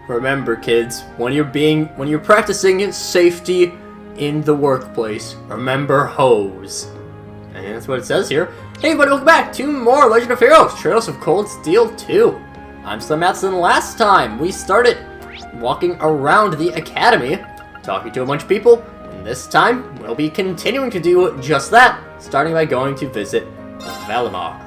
Remember, kids, when you're practicing safety in the workplace, remember hose. And that's what it says here. Hey everybody, welcome back to more Legend of Heroes, Trails of Cold Steel 2. I'm SlayerMathis, and last time we started walking around the academy, talking to a bunch of people, and this time we'll be continuing to do just that, starting by going to visit Valimar.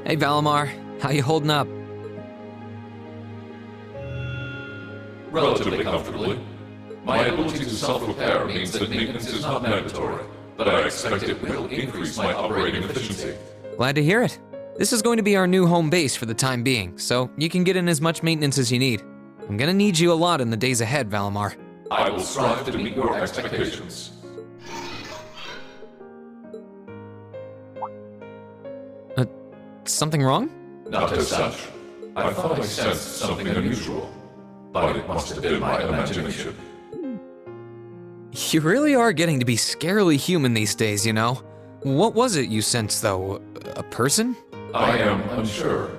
Hey Valimar, how you holding up? Relatively comfortably. My ability to self-repair means that maintenance is not mandatory, but I expect it will increase my operating efficiency. Glad to hear it. This is going to be our new home base for the time being, so you can get in as much maintenance as you need. I'm gonna need you a lot in the days ahead, Valimar. I will strive to meet your expectations. Something wrong? Not as such. I thought I sensed something unusual, but it must have been my imagination. You really are getting to be scarily human these days, you know? What was it you sensed, though? A person? I am unsure.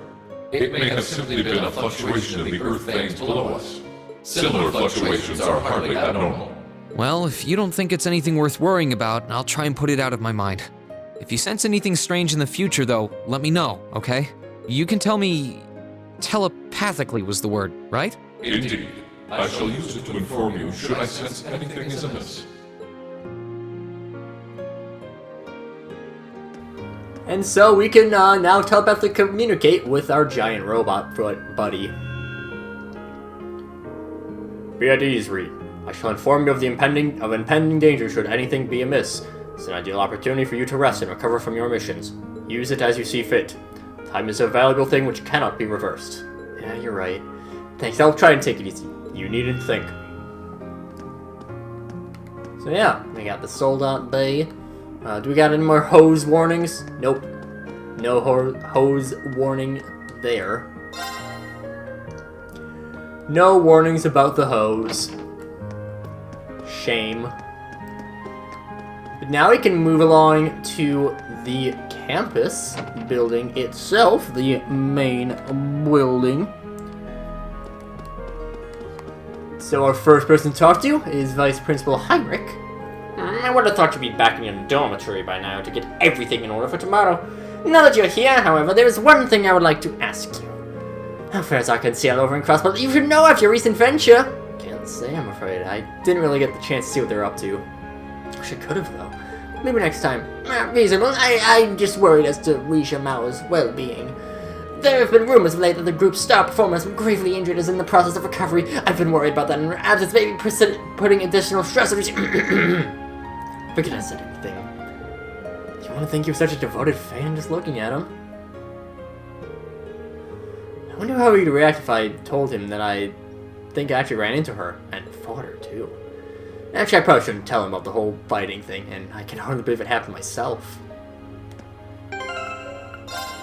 It may have simply been a fluctuation in the earth veins below us. Similar fluctuations are hardly abnormal. Well, if you don't think it's anything worth worrying about, I'll try and put it out of my mind. If you sense anything strange in the future, though, let me know, okay? You can tell me... telepathically was the word, right? Indeed. I shall use it to inform you should I sense anything is amiss. And so we can now telepathically communicate with our giant robot foot buddy. Be at ease, Reed. I shall inform you of the impending danger should anything be amiss. It's an ideal opportunity for you to rest and recover from your missions. Use it as you see fit. Time is a valuable thing which cannot be reversed. Yeah, you're right. Thanks, I'll try and take it easy. You needn't think. So yeah, we got the sold out bay. Do we got any more hose warnings? Nope. No hose warning there. No warnings about the hose. Shame. But now we can move along to the campus building itself, the main building. So our first person to talk to is Vice Principal Heinrich. I would have thought you'd be back in your dormitory by now to get everything in order for tomorrow. Now that you're here, however, there is one thing I would like to ask you. How far is Arkansas over in Crossbow? You should know of your recent venture. Can't say, I'm afraid. I didn't really get the chance to see what they're up to. Wish I could have, though. Maybe next time. Reasonable. I'm just worried as to Risha Mao's well-being. There have been rumors of late that the group's star performer has been gravely injured and is in the process of recovery. I've been worried about that, and her absence may be putting additional stress on Risha. Forget I said anything. Do you want to think you're such a devoted fan just looking at him? I wonder how he'd react if I told him that I think I actually ran into her, and fought her too. Actually, I probably shouldn't tell him about the whole fighting thing, and I can hardly believe it happened myself.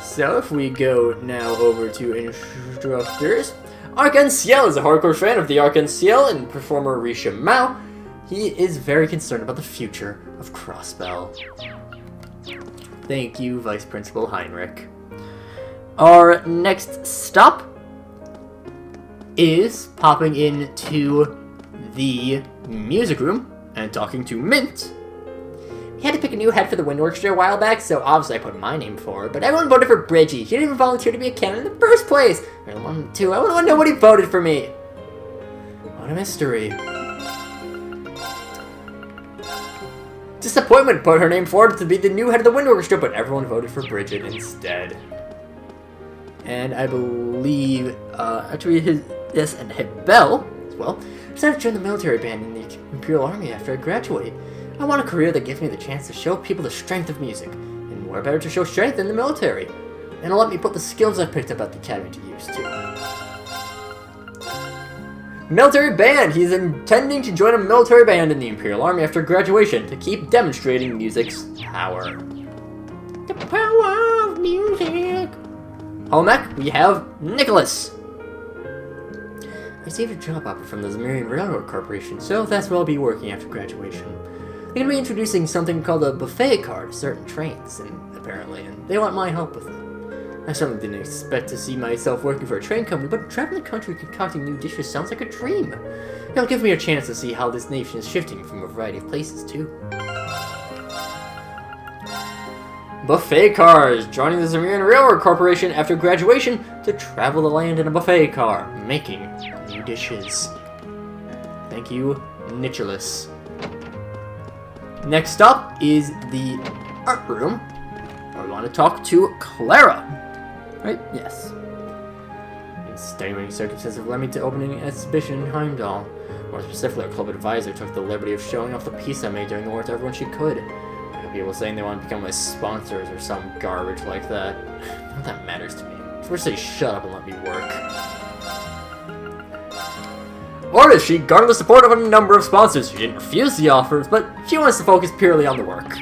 So, if we go now over to instructors, Arkansas is a hardcore fan of the Arkansas and performer Risha Mao. He is very concerned about the future of Crossbell. Thank you, Vice Principal Heinrich. Our next stop is popping into the music room and talking to Mint. He had to pick a new head for the wind orchestra a while back, so obviously I put my name forward, but everyone voted for Bridgie. He didn't even volunteer to be a candidate in the first place. I want to. I want to know what he voted for me. What a mystery. Disappointment put her name forward to be the new head of the wind orchestra, but everyone voted for Bridget instead. And I believe, actually, and Bell, as well, decided to join the military band in the Imperial Army after I graduate. I want a career that gives me the chance to show people the strength of music, and where better to show strength than the military. And it'll let me put the skills I've picked up at the academy to use, too. Military band! He's intending to join a military band in the Imperial Army after graduation to keep demonstrating music's power. The power of music! Home ec, we have Nicholas. received a job offer from the Zamirian Railroad Corporation, so that's where I'll be working after graduation. They're going to be introducing something called a buffet card to certain trains, apparently, and they want my help with it. I certainly didn't expect to see myself working for a train company, but traveling the country concocting new dishes sounds like a dream. It'll give me a chance to see how this nation is shifting from a variety of places, too. Buffet cars, joining the Zamirian Railroad Corporation after graduation to travel the land in a buffet car, making new dishes. Thank you, Nicholas. Next up is the art room, where we want to talk to Clara. Right? Yes. In extenuating circumstances led me to opening an exhibition in Heimdall. More specifically, our club advisor took the liberty of showing off the piece I made during the war to everyone she could. People saying they want to become my sponsors or some garbage like that. None of that matters to me. First say shut up and let me work. Or is she garnered the support of a number of sponsors? She didn't refuse the offers, but she wants to focus purely on the work.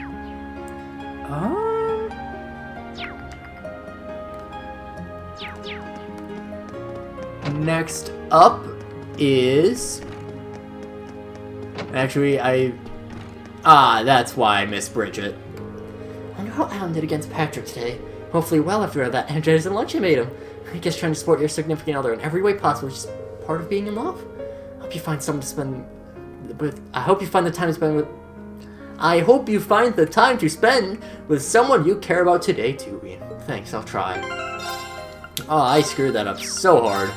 Next up is... Actually, that's why I miss Bridget. I wonder how Alan did against Patrick today. Hopefully well after that energizing lunch I made him. I guess trying to support your significant other in every way possible is just part of being in love. I hope you find someone to spend with. I hope you find the time to spend with. I hope you find the time to spend with someone you care about today too, Ian. Thanks, I'll try. Oh, I screwed that up so hard.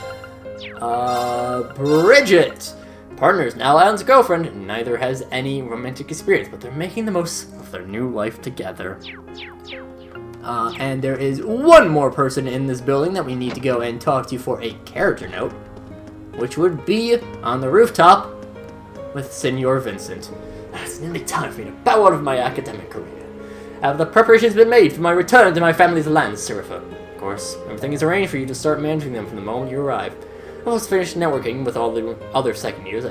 Bridget! Partners, now Alan's girlfriend, neither has any romantic experience, but they're making the most of their new life together. And there is one more person in this building that we need to go and talk to for a character note, which would be on the rooftop with Senor Vincent. It's nearly time for me to bow out of my academic career. Have the preparations been made for my return to my family's lands, Serapha? Of course, everything is arranged for you to start managing them from the moment you arrive. I'll just finish networking with all the other second years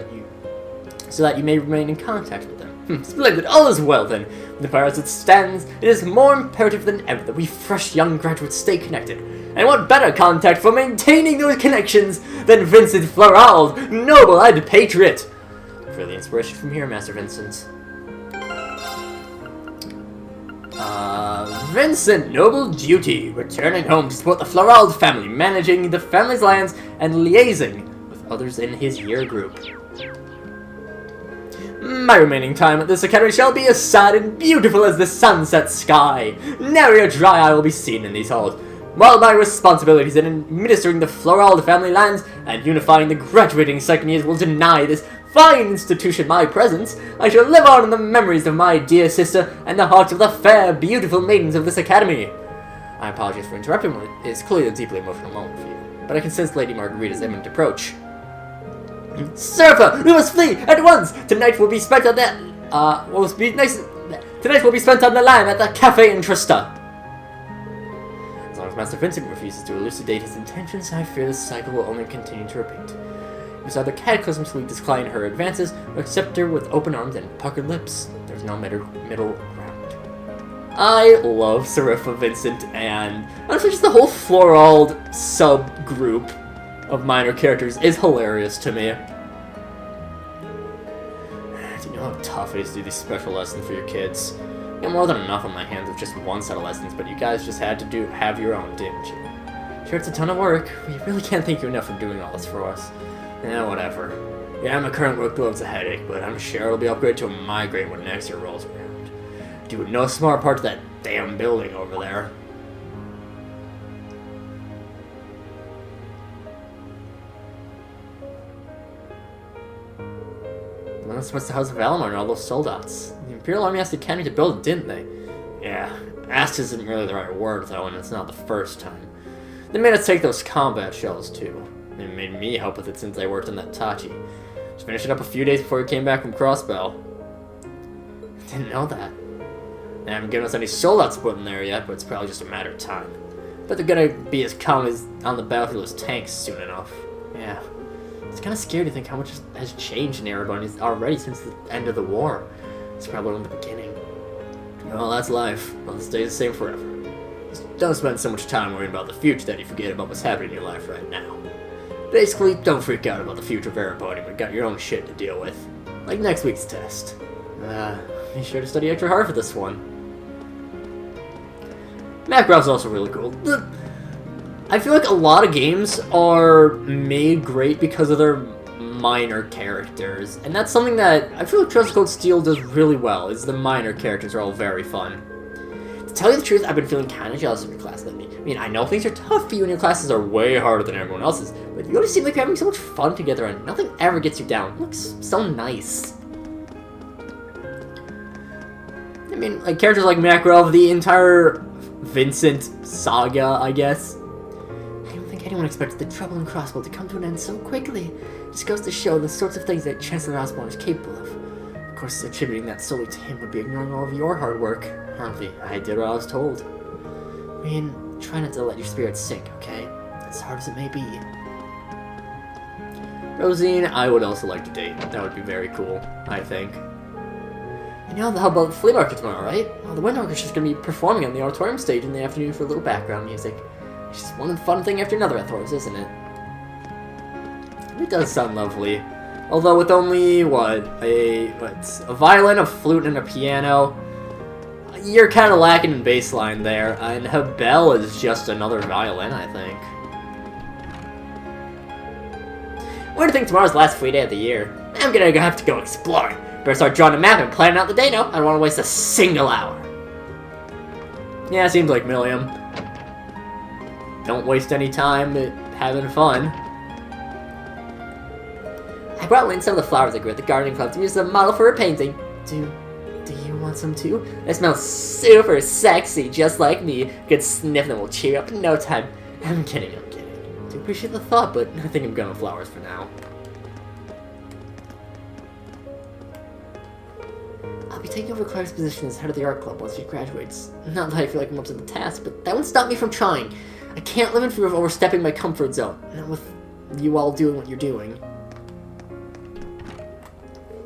so that you may remain in contact with them. Splendid, all is well then. With the power as it stands, it is more imperative than ever that we fresh young graduates stay connected. And what better contact for maintaining those connections than Vincent Florald, noble and patriot? For the inspiration from here, Master Vincent. Vincent, noble duty, returning home to support the Florald family, managing the family's lands and liaising with others in his year group. My remaining time at this academy shall be as sad and beautiful as the sunset sky. Nary a dry eye will be seen in these halls. While my responsibilities in administering the Florald family lands and unifying the graduating second years will deny this fine institution my presence, I shall live on in the memories of my dear sister and the hearts of the fair, beautiful maidens of this academy. I apologize for interrupting what is clearly a deeply emotional moment for you, but I can sense Lady Margarita's imminent approach. Serapha, we must flee at once! Tonight will be spent on that. Tonight will be spent on the line at the Cafe in Trista. As long as Master Vincent refuses to elucidate his intentions, I fear this cycle will only continue to repeat. It was either cataclysmically decline her advances, or accept her with open arms and puckered lips. There's no middle ground. I love Serapha Vincent, and honestly just the whole Florald subgroup of minor characters is hilarious to me. Do you know how tough it is to do these special lessons for your kids? I got more than enough on my hands with just one set of lessons, but you guys just had to have your own, didn't you? Sure, it's a ton of work. We really can't thank you enough for doing all this for us. Whatever. Yeah, my current workload's a headache, but I'm sure it'll be upgraded to a migraine when next year rolls around. Do no smart part to that damn building over there. Well, that's what's the House of Valimar and all those soldats. The Imperial Army asked the Academy to build it, didn't they? Yeah, asked isn't really the right word, though, and it's not the first time. They made us take those combat shells, too. They made me help with it since I worked on that Tachi. Just finished it up a few days before he came back from Crossbell. Didn't know that. They haven't given us any soldats put in there yet, but it's probably just a matter of time. But they're gonna be as calm as on the battlefield as tanks soon enough. Yeah. It's kind of scary to think how much has changed in Erebor already since the end of the war. It's probably only the beginning. Well, that's life. It'll stay the same forever. Just don't spend so much time worrying about the future that you forget about what's happening in your life right now. Basically, don't freak out about the future of everybody, but got your own shit to deal with. Like next week's test. Be sure to study extra hard for this one. Macro's also really cool. I feel like a lot of games are made great because of their minor characters, and that's something that I feel like Treasure Code Steel does really well, is the minor characters are all very fun. To tell you the truth, I've been feeling kind of jealous of your class lately. I mean, I know things are tough for you and your classes are way harder than everyone else's, but you always seem like you're having so much fun together and nothing ever gets you down. It looks so nice. I mean, like, characters like Makarov, the entire Vincent saga, I guess. I don't think anyone expected the Trouble in Crossbow to come to an end so quickly. It just goes to show the sorts of things that Chancellor Osborne is capable of. Of course, attributing that solely to him would be ignoring all of your hard work. Hardly, I did what I was told. I mean, try not to let your spirits sink, okay? As hard as it may be. Rosine, I would also like to date. That would be very cool, I think. You know, how about the flea market tomorrow, right? Well, the Wind Orchestra's gonna be performing on the auditorium stage in the afternoon for a little background music. It's just one fun thing after another at Thor's, isn't it? It does sound lovely. Although with only, a violin, a flute, and a piano, you're kind of lacking in bass line there, and Habel is just another violin, I think. What do you think tomorrow's the last free day of the year? I'm gonna have to go exploring. Better start drawing a map and planning out the day now. I don't want to waste a single hour. Yeah, seems like Milliam. Don't waste any time having fun. I brought Lynn some of the flowers I grew at the gardening club to use as a model for her painting. Do you want some too? They smell super sexy, just like me. Good sniff them will cheer you up in no time. I'm kidding. Do appreciate the thought, but I think I'm going with flowers for now. I'll be taking over Claire's position as head of the art club once she graduates. Not that I feel like I'm up to the task, but that won't stop me from trying. I can't live in fear of overstepping my comfort zone, not with you all doing what you're doing.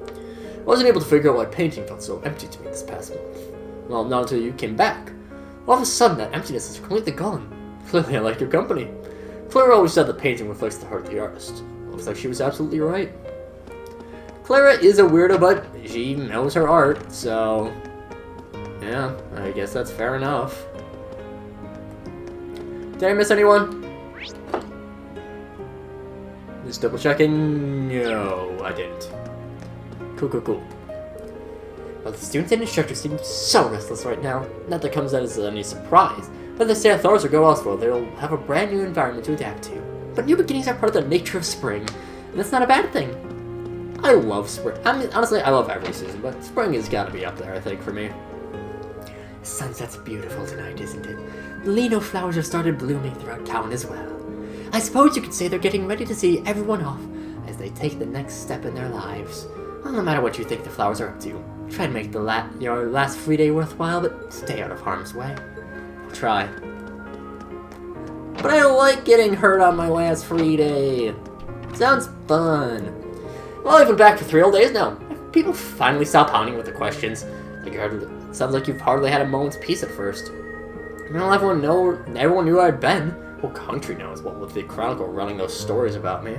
I wasn't able to figure out why painting felt so empty to me this past month. Well, not until you came back. All of a sudden, that emptiness is completely gone. Clearly, I like your company. Clara always said that painting reflects the heart of the artist. Looks like she was absolutely right. Clara is a weirdo, but she knows her art, so... yeah, I guess that's fair enough. Did I miss anyone? Just double checking. No, I didn't. Cool. Well, the students and instructors seem so restless right now. Not that comes as any surprise. Whether they stay at Thor's or go elsewhere, they'll have a brand new environment to adapt to. But new beginnings are part of the nature of spring, and that's not a bad thing. I love spring. I mean, honestly, I love every season, but spring has got to be up there, I think, for me. The sunset's beautiful tonight, isn't it? The Lino flowers have started blooming throughout town as well. I suppose you could say they're getting ready to see everyone off as they take the next step in their lives. Well, no matter what you think the flowers are up to, try and make your last free day worthwhile, but stay out of harm's way. I'll try. But I don't like getting hurt on my last free day. Sounds fun. Well, I've been back for 3 whole days now. People finally stop hounding with the questions. Sounds like you've hardly had a moment's peace at first. I mean, everyone knew where I'd been. The whole country knows what with the Chronicle running those stories about me.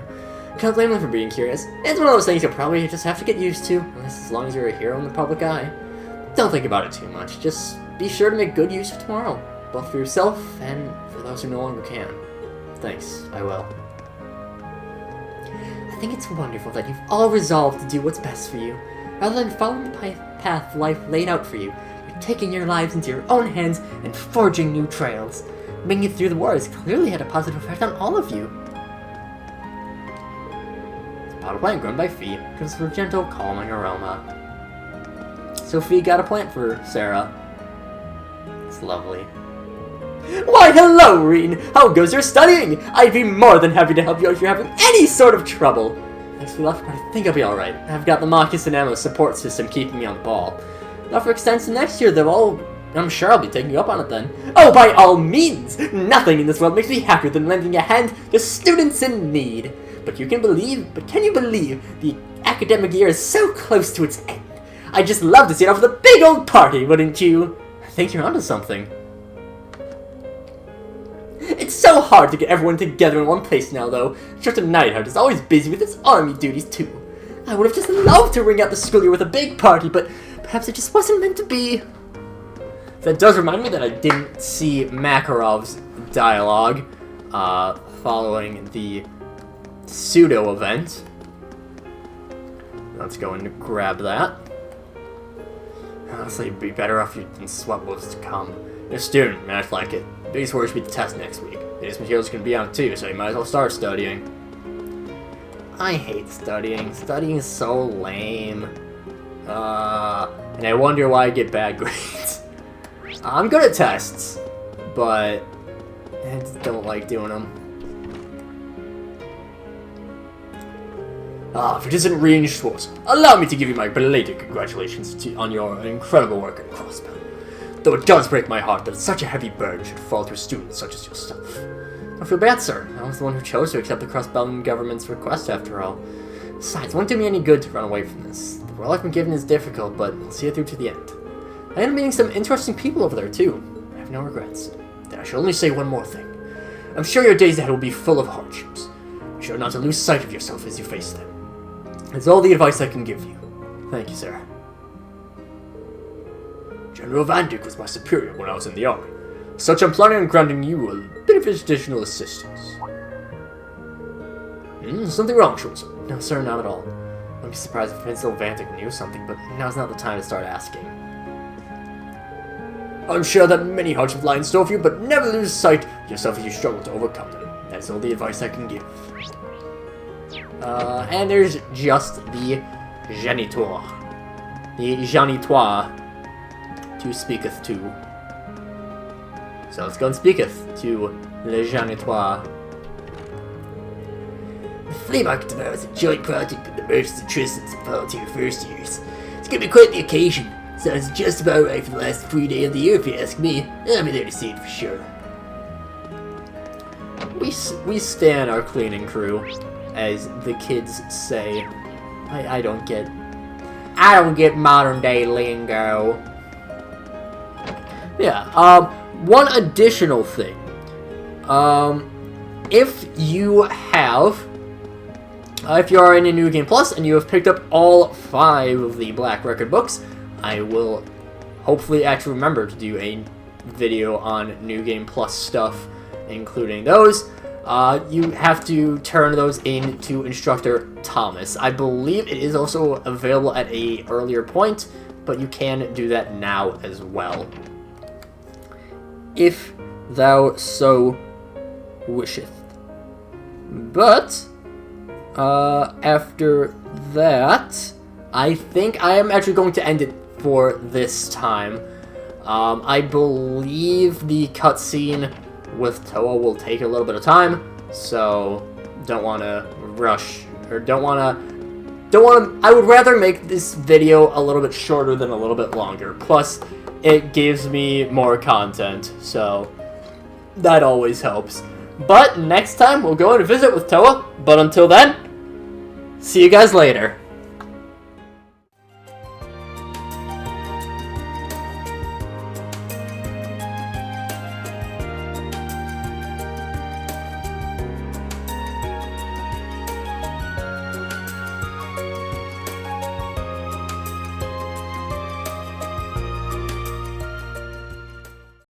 Can't blame them for being curious. It's one of those things you'll probably just have to get used to, at least as long as you're a hero in the public eye. Don't think about it too much. Just be sure to make good use of tomorrow, both for yourself and for those who no longer can. Thanks, I will. I think it's wonderful that you've all resolved to do what's best for you. Rather than following the path life laid out for you, you're taking your lives into your own hands and forging new trails. Making it through the war has clearly had a positive effect on all of you. Pot of plant grown by Fee, comes with a gentle, calming aroma. So Fee got a plant for Sarah. It's lovely. Why, hello, Reen! How goes your studying? I'd be more than happy to help you if you're having any sort of trouble. Thanks for luck, but I think I'll be alright. I've got the Marcus and Emma support system keeping me on the ball. Not for extension next year, though. I'm sure I'll be taking you up on it then. Oh, by all means! Nothing in this world makes me happier than lending a hand to students in need. But can you believe the academic year is so close to its end? I'd just love to see it off with a big old party, wouldn't you? I think you're onto something. It's so so hard to get everyone together in one place now, though. Instructor Nightheart is always busy with his army duties, too. I would have just loved to ring out the school year with a big party, but perhaps it just wasn't meant to be. That does remind me that I didn't see Makarov's dialogue following the pseudo event. Let's go and grab that. Honestly, it'd be better off you than sweat what was to come. You're a student, and I like it. The biggest worry should be the test next week. This material's gonna be on it too, so you might as well start studying. I hate studying. Studying is so lame. And I wonder why I get bad grades. I'm good at tests, but I just don't like doing them. If it isn't Rien Schwartz, allow me to give you my belated congratulations on your incredible work at Crossbow. Though it does break my heart that such a heavy burden should fall to a student such as yourself. Don't feel bad, sir. I was the one who chose to accept the Crossbow government's request after all. Besides, it won't do me any good to run away from this. The role I've been given is difficult, but I'll see it through to the end. I ended up meeting some interesting people over there, too. I have no regrets. Then I shall only say one more thing. I'm sure your days ahead will be full of hardships. Be sure not to lose sight of yourself as you face them. That's all the advice I can give you. Thank you, sir. General Van Dyck was my superior when I was in the army. Such I'm planning on granting you a bit of additional assistance. Something wrong, Schwartz? No, sir, not at all. I'd be surprised if Principal Van Dyck knew something, but now's not the time to start asking. I'm sure that many hardships lie in store for you, but never lose sight of yourself as you struggle to overcome them. That's all the advice I can give. And there's just the janitor. The janitoire to speaketh to. So let's go and speaketh to le janitoire. The flea market tomorrow is a joint project with the merchants and Tristans and volunteer first years. It's gonna be quite the occasion. Sounds just about right for the last free day of the year if you ask me. I'll be there to see it for sure. We stand our cleaning crew, as the kids say. I don't get modern day lingo. Yeah, one additional thing. If you are in a New Game Plus and you have picked up all 5 of the Black Record books, I will hopefully actually remember to do a video on New Game Plus stuff, including those. You have to turn those in to Instructor Thomas. I believe it is also available at an earlier point, but you can do that now as well, if thou so wisheth. But after that, I think I am actually going to end it for this time. I believe the cutscene with Toa will take a little bit of time, so don't want to rush, or don't want to, I would rather make this video a little bit shorter than a little bit longer. Plus, it gives me more content, so that always helps. But next time, we'll go and visit with Toa, but until then, see you guys later.